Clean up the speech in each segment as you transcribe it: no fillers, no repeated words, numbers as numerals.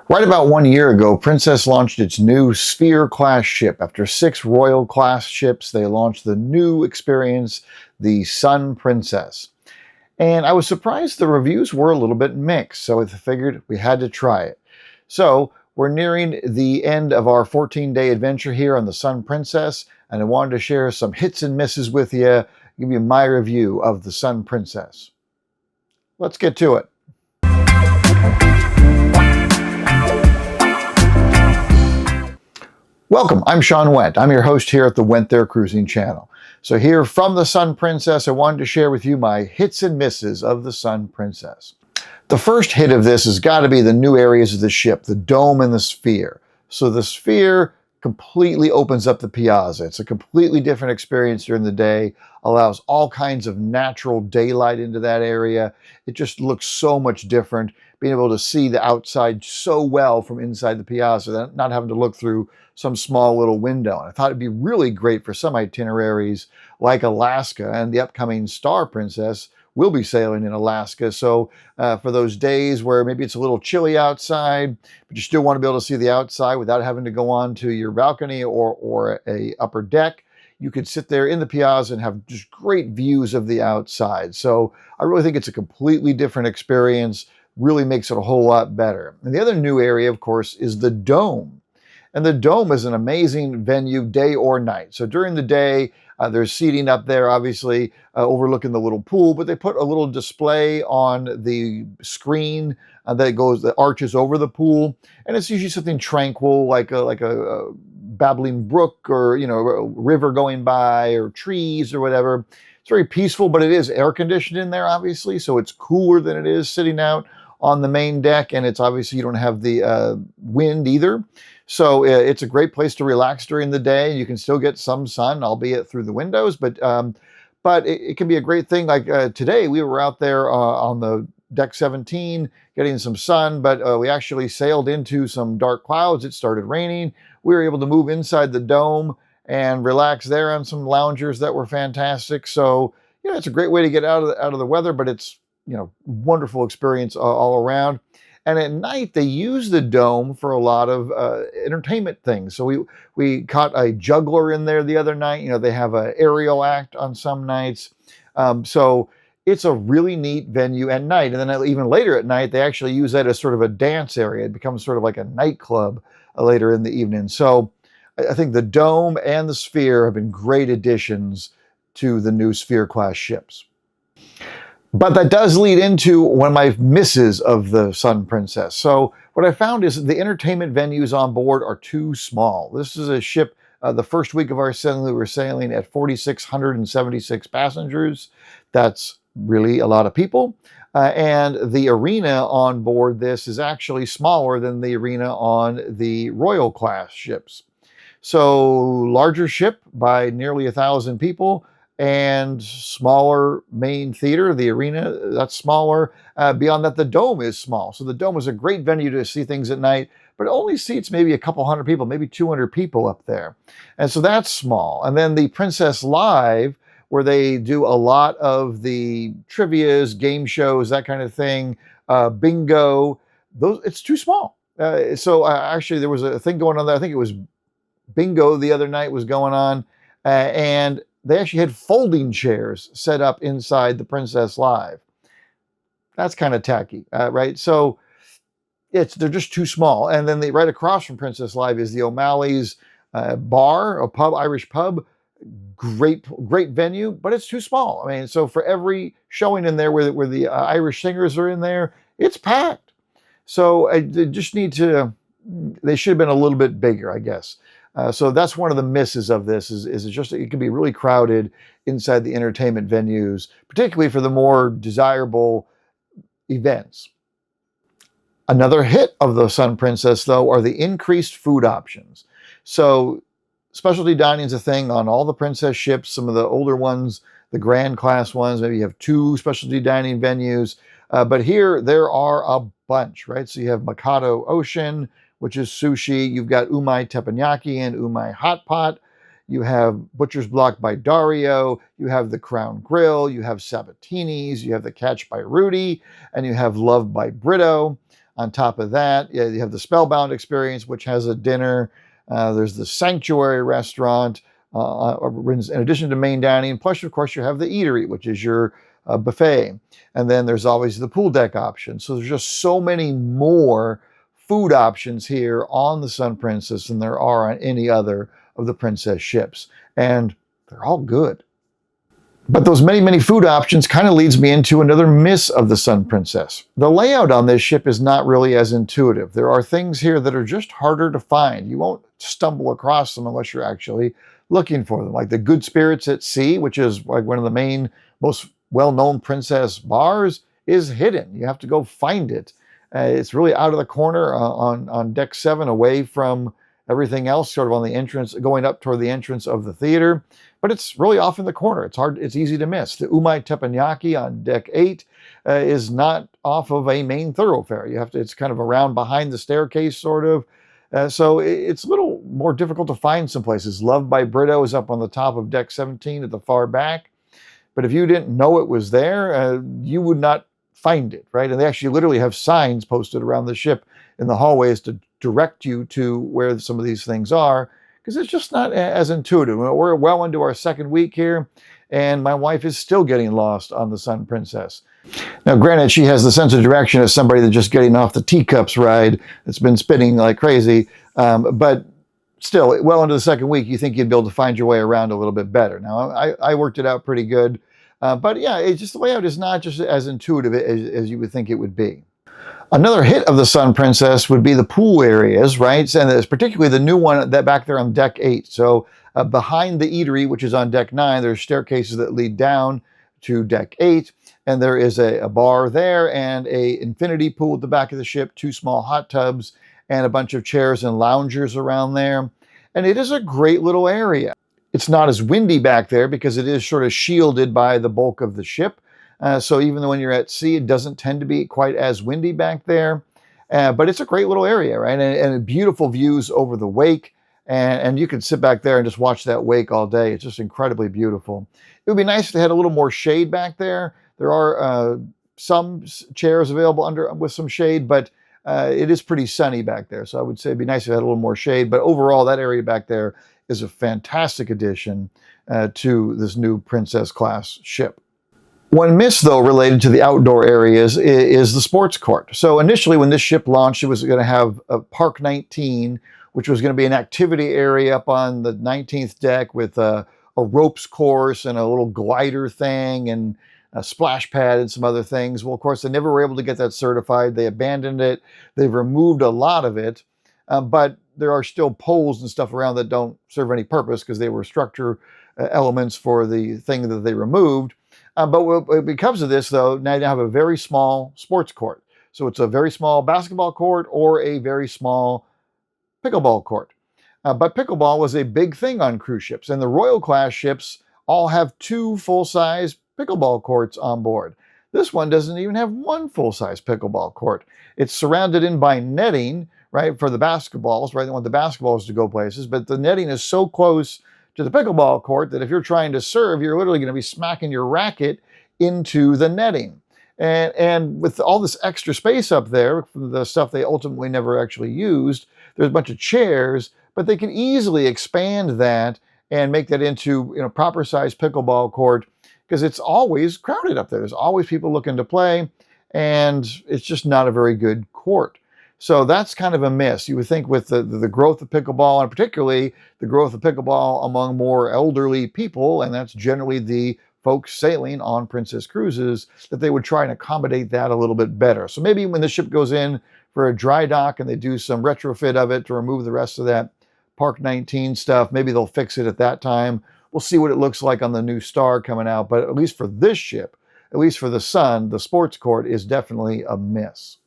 Right about 1 year ago, Princess launched its new Sphere-class ship. After 6 Royal-class ships, they launched the new experience, the Sun Princess. And I was surprised the reviews were a little bit mixed, so I figured we had to try it. So we're nearing the end of our 14-day adventure here on the Sun Princess, and I wanted to share some hits and misses with you, give you my review of the Sun Princess. Let's get to it. Welcome, I'm Sean Whent. I'm your host here at the Whent There Cruising Channel. So here from the Sun Princess, I wanted to share with you my hits and misses of the Sun Princess. The first hit of this has got to be the new areas of the ship, the dome and the sphere. So the sphere completely opens up the piazza. It's a completely different experience during the day, allows all kinds of natural daylight into that area. It just looks so much different, being able to see the outside so well from inside the piazza, not having to look through some small little window. And I thought it'd be really great for some itineraries like Alaska, and the upcoming Star Princess will be sailing in Alaska. So for those days where maybe it's a little chilly outside, but you still want to be able to see the outside without having to go on to your balcony or a upper deck, you could sit there in the piazza and have just great views of the outside. So I really think it's a completely different experience, really makes it a whole lot better. And the other new area, of course, is the dome. And the dome is an amazing venue, day or night. So during the day, there's seating up there, obviously, overlooking the little pool, but they put a little display on the screen that arches over the pool. And it's usually something tranquil, like a babbling brook, or, you know, a river going by, or trees or whatever. It's very peaceful, but it is air conditioned in there, obviously. So it's cooler than it is sitting out on the main deck. And it's obviously, you don't have the wind either. So it's a great place to relax during the day. You can still get some sun, albeit through the windows, but it can be a great thing. Like today, we were out there on the deck 17 getting some sun, but we actually sailed into some dark clouds. It started raining. We were able to move inside the dome and relax there on some loungers that were fantastic. So, you know, it's a great way to get out of the weather, but it's, you know, wonderful experience all around. And at night, they use the dome for a lot of entertainment things. So we caught a juggler in there the other night. You know, they have an aerial act on some nights. So it's a really neat venue at night. And then even later at night, they actually use that as sort of a dance area. It becomes sort of like a nightclub later in the evening. So I think the dome and the sphere have been great additions to the new Sphere-class ships. But that does lead into one of my misses of the Sun Princess. So what I found is the entertainment venues on board are too small. This is a ship, the first week of our sailing, we were sailing at 4,676 passengers. That's really a lot of people. And the arena on board this is actually smaller than the arena on the Royal class ships. So larger ship by nearly 1,000 people, and smaller main theater, the arena, that's smaller. Beyond that, the dome is small. So the dome is a great venue to see things at night, but it only seats maybe a couple hundred people, maybe 200 people up there. And so that's small. And then the Princess Live, where they do a lot of the trivias, game shows, that kind of thing, bingo, it's too small. So actually there was a thing going on there. I think it was bingo the other night was going on, and they actually had folding chairs set up inside the Princess Live. That's kind of tacky, right? So they're just too small. And then right across from Princess Live is the O'Malley's bar, a pub, Irish pub. Great venue, but it's too small. I mean, so for every showing in there where the Irish singers are in there, it's packed. So they just they should have been a little bit bigger, I guess. So that's one of the misses of this is it can be really crowded inside the entertainment venues, particularly for the more desirable events. Another hit of the Sun Princess, though, are the increased food options. So specialty dining is a thing on all the Princess ships. Some of the older ones, the Grand class ones, maybe you have 2 specialty dining venues. But here there are a bunch, right? So you have Mikado Ocean, which is sushi. You've got Umai Teppanyaki and Umai Hot Pot. You have Butcher's Block by Dario. You have the Crown Grill. You have Sabatini's. You have the Catch by Rudy. And you have Love by Brito. On top of that, you have the Spellbound experience, which has a dinner. There's the Sanctuary restaurant, in addition to main dining. Plus, of course, you have the eatery, which is your buffet. And then there's always the pool deck option. So there's just so many more food options here on the Sun Princess than there are on any other of the Princess ships. And they're all good. But those many, many food options kind of leads me into another miss of the Sun Princess. The layout on this ship is not really as intuitive. There are things here that are just harder to find. You won't stumble across them unless you're actually looking for them. Like the Good Spirits at Sea, which is like one of the main, most well-known Princess bars, is hidden. You have to go find it. It's really out of the corner on deck 7, away from everything else, sort of on the entrance, going up toward the entrance of the theater. But it's really off in the corner. It's easy to miss. The Umai Teppanyaki on deck 8 is not off of a main thoroughfare. It's kind of around behind the staircase, sort of. So it's a little more difficult to find some places. Love by Brito is up on the top of deck 17 at the far back. But if you didn't know it was there, you would not find it, right? And they actually literally have signs posted around the ship in the hallways to direct you to where some of these things are, because it's just not as intuitive. We're well into our second week here, and my wife is still getting lost on the Sun Princess. Now, granted, she has the sense of direction as somebody that's just getting off the teacups ride that's been spinning like crazy, but still, well into the second week, you think you'd be able to find your way around a little bit better. Now, I worked it out pretty good, but yeah, the layout is not just as intuitive as you would think it would be. Another hit of the Sun Princess would be the pool areas, right? And it's particularly the new one that back there on deck 8. So behind the eatery, which is on deck 9, there's staircases that lead down to deck 8. And there is a bar there and a infinity pool at the back of the ship, 2 small hot tubs, and a bunch of chairs and loungers around there. And it is a great little area. It's not as windy back there because it is sort of shielded by the bulk of the ship. So even though when you're at sea, it doesn't tend to be quite as windy back there. But it's a great little area, right? And beautiful views over the wake. And you can sit back there and just watch that wake all day. It's just incredibly beautiful. It would be nice if they had a little more shade back there. There are some chairs available with some shade, but it is pretty sunny back there. So I would say it'd be nice if it had a little more shade. But overall, that area back there is a fantastic addition to this new Princess class ship. One miss, though, related to the outdoor areas is the sports court. So initially, when this ship launched, it was going to have a Park 19, which was going to be an activity area up on the 19th deck with a ropes course and a little glider thing and a splash pad and some other things. Well, of course, they never were able to get that certified. They abandoned it. They've removed a lot of it, but there are still poles and stuff around that don't serve any purpose because they were structure elements for the thing that they removed. But because of this, though, now you have a very small sports court. So it's a very small basketball court or a very small pickleball court. But pickleball was a big thing on cruise ships, and the Royal class ships all have 2 full-size pickleball courts on board. This one doesn't even have 1 full-size pickleball court. It's surrounded in by netting, right, for the basketballs, right? They want the basketballs to go places, but the netting is so close to the pickleball court that if you're trying to serve, you're literally going to be smacking your racket into the netting. And with all this extra space up there, the stuff they ultimately never actually used, there's a bunch of chairs, but they can easily expand that and make that into proper size pickleball court because it's always crowded up there. There's always people looking to play, and it's just not a very good court. So that's kind of a miss. You would think with the growth of pickleball, and particularly the growth of pickleball among more elderly people, and that's generally the folks sailing on Princess cruises, that they would try and accommodate that a little bit better. So maybe when the ship goes in for a dry dock and they do some retrofit of it to remove the rest of that Park 19 stuff, maybe they'll fix it at that time. We'll see what it looks like on the new Star coming out. But at least for this ship, at least for the Sun, the sports court is definitely a miss.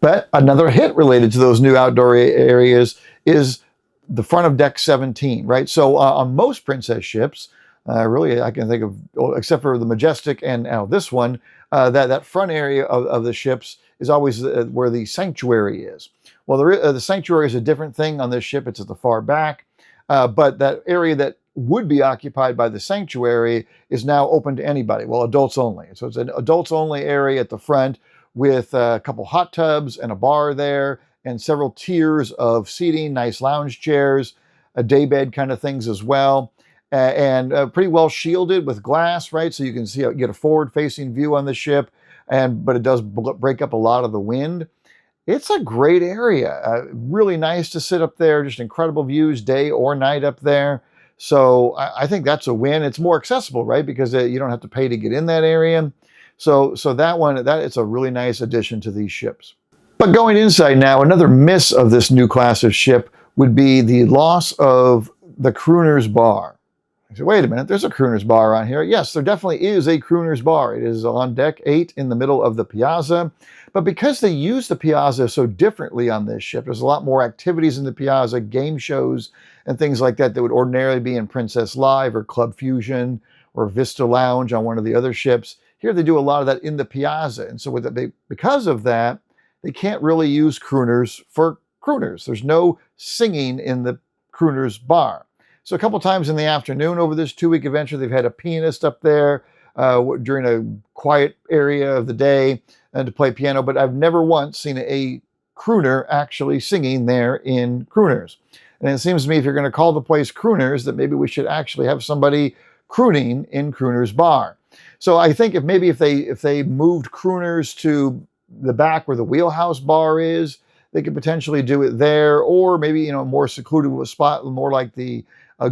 But another hit related to those new outdoor areas is the front of deck 17, right? So on most Princess ships, really I can think of, except for the Majestic and now this one, that front area of the ships is always where the Sanctuary is. Well, the Sanctuary is a different thing on this ship. It's at the far back, but that area that would be occupied by the Sanctuary is now open to anybody. Well, adults only. So it's an adults only area at the front, with a couple hot tubs and a bar there, and several tiers of seating, nice lounge chairs, a daybed kind of things as well, and pretty well shielded with glass, right? So you can see, get a forward-facing view on the ship, but it does break up a lot of the wind. It's a great area. Really nice to sit up there. Just incredible views, day or night up there. So I think that's a win. It's more accessible, right? Because you don't have to pay to get in that area. So it's a really nice addition to these ships. But going inside now, another miss of this new class of ship would be the loss of the Crooners bar. I said, wait a minute, there's a Crooners bar on here. Yes, there definitely is a Crooners bar. It is on deck 8 in the middle of the piazza. But because they use the piazza so differently on this ship, there's a lot more activities in the piazza, game shows and things like that would ordinarily be in Princess Live or Club Fusion or Vista Lounge on one of the other ships. Here they do a lot of that in the piazza. And so because of that, they can't really use Crooners for Crooners. There's no singing in the Crooners bar. So a couple times in the afternoon over this 2-week adventure, they've had a pianist up there during a quiet area of the day to play piano, but I've never once seen a crooner actually singing there in Crooners. And it seems to me if you're going to call the place Crooners, that maybe we should actually have somebody crooning in Crooners bar. So I think if they moved Crooners to the back where the wheelhouse bar is, they could potentially do it there, or maybe, a more secluded spot, more like the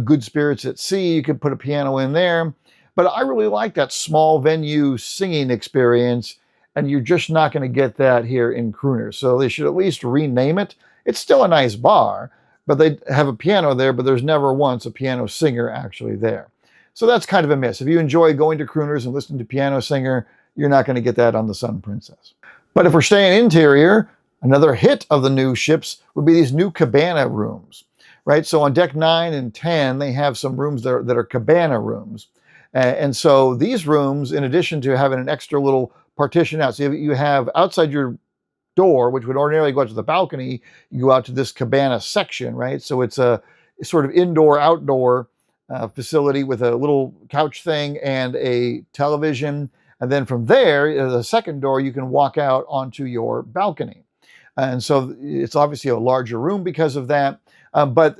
Good Spirits at Sea. You could put a piano in there. But I really like that small venue singing experience, and you're just not going to get that here in Crooners. So they should at least rename it. It's still a nice bar, but they have a piano there, but there's never once a piano singer actually there. So that's kind of a miss. If you enjoy going to Crooners and listening to piano singer, you're not going to get that on the Sun Princess. But if we're staying interior, another hit of the new ships would be these new Cabana rooms, right? So on deck 9 and 10, they have some rooms that are Cabana rooms. And so these rooms, in addition to having an extra little partition out, so you have outside your door, which would ordinarily go out to the balcony, you go out to this Cabana section, right? So it's a sort of indoor-outdoor facility with a little couch thing and a television. And then from there, the second door, you can walk out onto your balcony. And so it's obviously a larger room because of that. But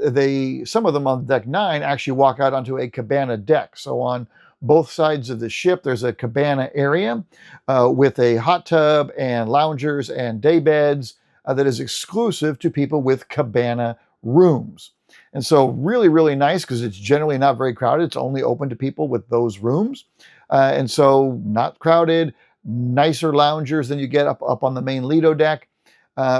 some of them on deck 9 actually walk out onto a Cabana deck. So on both sides of the ship, there's a Cabana area with a hot tub and loungers and day beds that is exclusive to people with Cabana rooms. And so really, really nice because it's generally not very crowded. It's only open to people with those rooms. And so not crowded, nicer loungers than you get up on the main Lido deck.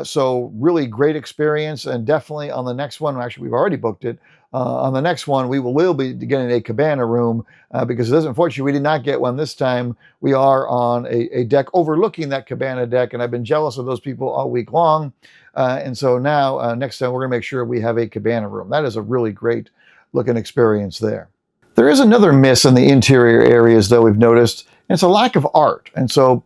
So really great experience, and definitely on the next one, actually we've already booked it, on the next one we will be getting a Cabana room because unfortunately we did not get one this time. We are on a deck overlooking that Cabana deck, and I've been jealous of those people all week long. And so now next time we're going to make sure we have a Cabana room. That is a really great looking experience there. There is another miss in the interior areas though we've noticed, and it's a lack of art. And so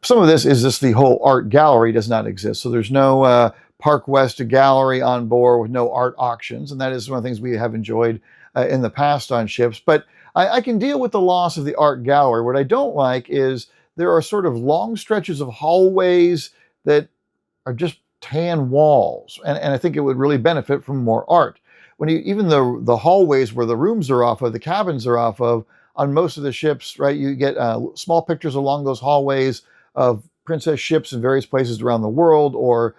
some of this is just the whole art gallery does not exist. So there's no Park West gallery on board with no art auctions. And that is one of the things we have enjoyed in the past on ships. But I can deal with the loss of the art gallery. What I don't like is there are sort of long stretches of hallways that are just tan walls. And I think it would really benefit from more art. Even the hallways where the rooms are off of, the cabins are off of, on most of the ships, right, you get small pictures along those hallways of princess ships in various places around the world, or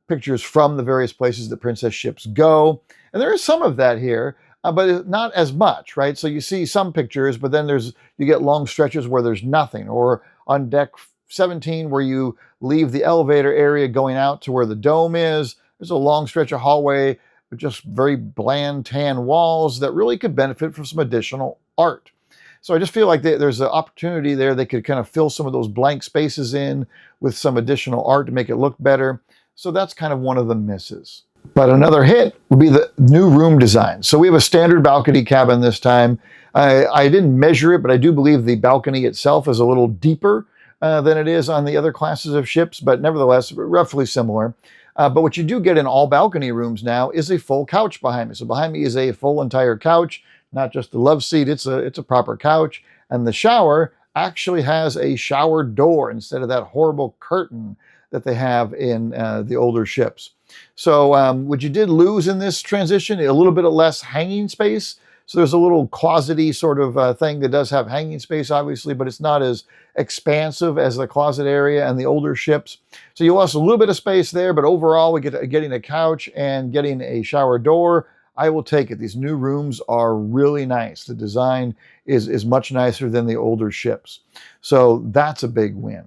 pictures from the various places that princess ships go. And there is some of that here, but not as much, right? So you see some pictures, but then you get long stretches where there's nothing. Or on deck 17, where you leave the elevator area going out to where the dome is, there's a long stretch of hallway with just very bland tan walls that really could benefit from some additional art. So I just feel like there's an opportunity there. They could kind of fill some of those blank spaces in with some additional art to make it look better. So that's kind of one of the misses. But another hit would be the new room design. So we have a standard balcony cabin this time. I didn't measure it, but I do believe the balcony itself is a little deeper than it is on the other classes of ships, but nevertheless, roughly similar. But what you do get in all balcony rooms now is a full couch behind me. So behind me is a full entire couch, not just the love seat. It's a proper couch. And the shower actually has a shower door instead of that horrible curtain that they have in the older ships. So what you did lose in this transition, a little bit of less hanging space. So there's a little closet-y sort of thing that does have hanging space, obviously, but it's not as expansive as the closet area and the older ships. So you lost a little bit of space there, but overall, getting a couch and getting a shower door, I will take it. These new rooms are really nice. The design is much nicer than the older ships. So that's a big win.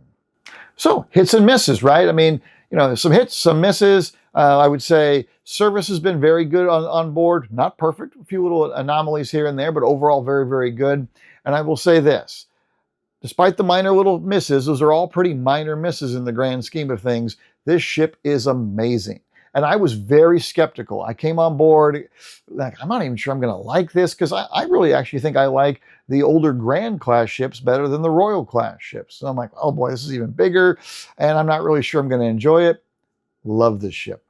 So hits and misses, right? I mean, you know, some hits, some misses. I would say service has been very good on board. Not perfect, a few little anomalies here and there, but overall very, very good. And I will say this, despite the minor little misses, those are all pretty minor misses in the grand scheme of things, this ship is amazing. And I was very skeptical. I came on board, like, I'm not even sure I'm going to like this, because I really actually think I like the older Grand class ships better than the Royal class ships. So I'm like, oh boy, this is even bigger, and I'm not really sure I'm going to enjoy it. Love this ship.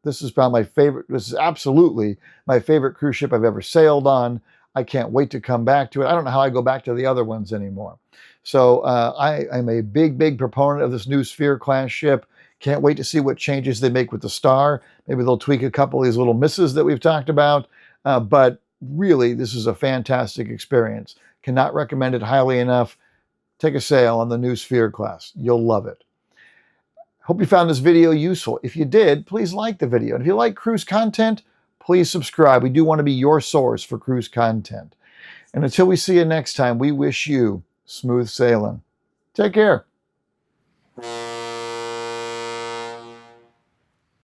This is probably my favorite. This is absolutely my favorite cruise ship I've ever sailed on. I can't wait to come back to it. I don't know how I go back to the other ones anymore. So I'm a big, big proponent of this new Sphere class ship. Can't wait to see what changes they make with the star. Maybe they'll tweak a couple of these little misses that we've talked about. But really, this is a fantastic experience. Cannot recommend it highly enough. Take a sail on the new Sphere class. You'll love it. Hope you found this video useful. If you did, please like the video. And if you like cruise content, please subscribe. We do want to be your source for cruise content. And until we see you next time, we wish you smooth sailing. Take care.